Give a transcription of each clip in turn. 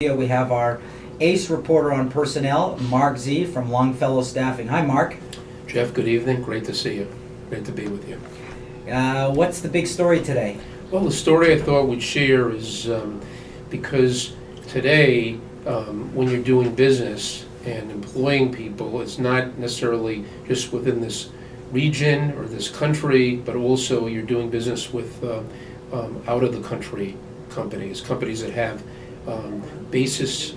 We have our ace reporter on personnel, Marc Z from Longfellow Staffing. Hi, Marc. Jeff, good evening. Great to see you. Great to be with you. What's the big story today? Well, the story I thought we'd share is because today, when you're doing business and employing people, it's not necessarily just within this region or this country, but also you're doing business with out of the country companies that have basis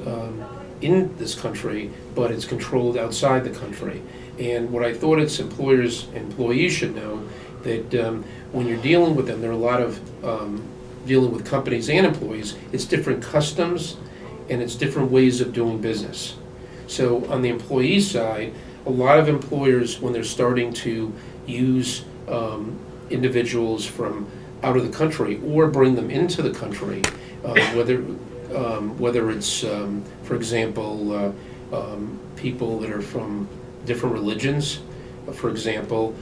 in this country, but it's controlled outside the country. And what I thought it's employees should know that when you're dealing with them, there are a lot of dealing with companies and employees, it's different customs and it's different ways of doing business. So on the employee side, a lot of employers, when they're starting to use individuals from out of the country or bring them into the country, whether it's, for example, people that are from different religions, for example,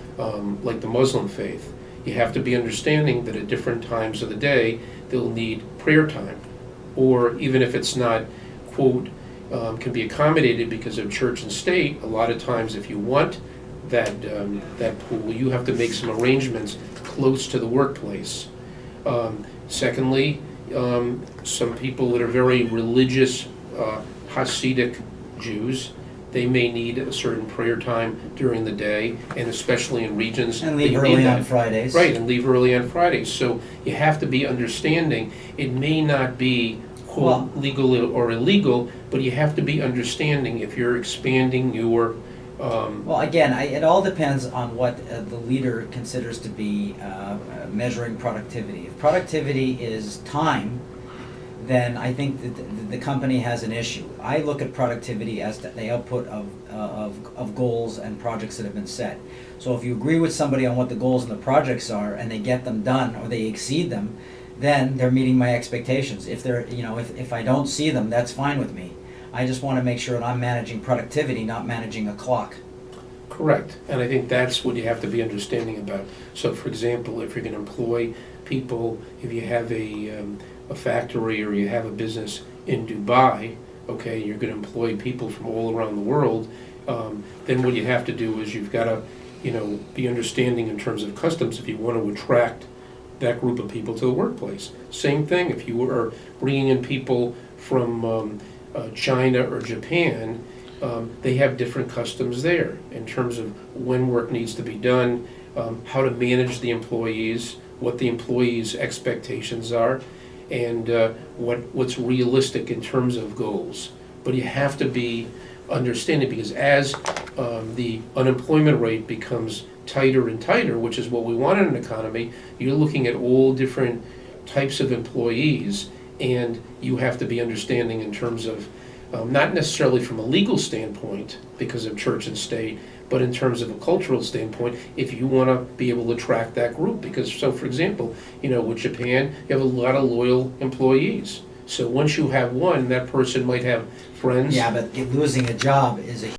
like the Muslim faith, you have to be understanding that at different times of the day, they'll need prayer time. Or even if it's not, quote, can be accommodated because of church and state, a lot of times if you want that pool, you have to make some arrangements close to the workplace. Secondly, some people that are very religious, Hasidic Jews, they may need a certain prayer time during the day, and especially in regions. And leave early on Fridays. Right, and leave early on Fridays. So you have to be understanding. It may not be, quote, legal or illegal, but you have to be understanding if you're expanding your... Well, again, it all depends on what the leader considers to be measuring productivity. If productivity is time, then I think that the company has an issue. I look at productivity as the output of goals and projects that have been set. So if you agree with somebody on what the goals and the projects are, and they get them done or they exceed them, then they're meeting my expectations. If they're, if I don't see them, that's fine with me. I just want to make sure that I'm managing productivity, not managing a clock. Correct, and I think that's what you have to be understanding about. So, for example, if you're going to employ people, if you have a factory or you have a business in Dubai, okay, you're going to employ people from all around the world, then what you have to do is you've got to, be understanding in terms of customs if you want to attract that group of people to the workplace. Same thing, if you are bringing in people from China or Japan, they have different customs there in terms of when work needs to be done, how to manage the employees, what the employees' expectations are, and what's realistic in terms of goals. But you have to be understanding, because as the unemployment rate becomes tighter and tighter, which is what we want in an economy, you're looking at all different types of employees, and you have to be understanding in terms of not necessarily from a legal standpoint because of church and state, but in terms of a cultural standpoint, if you want to be able to attract that group. Because, so for example, with Japan, you have a lot of loyal employees. So once you have one, that person might have friends. Yeah, but losing a job is a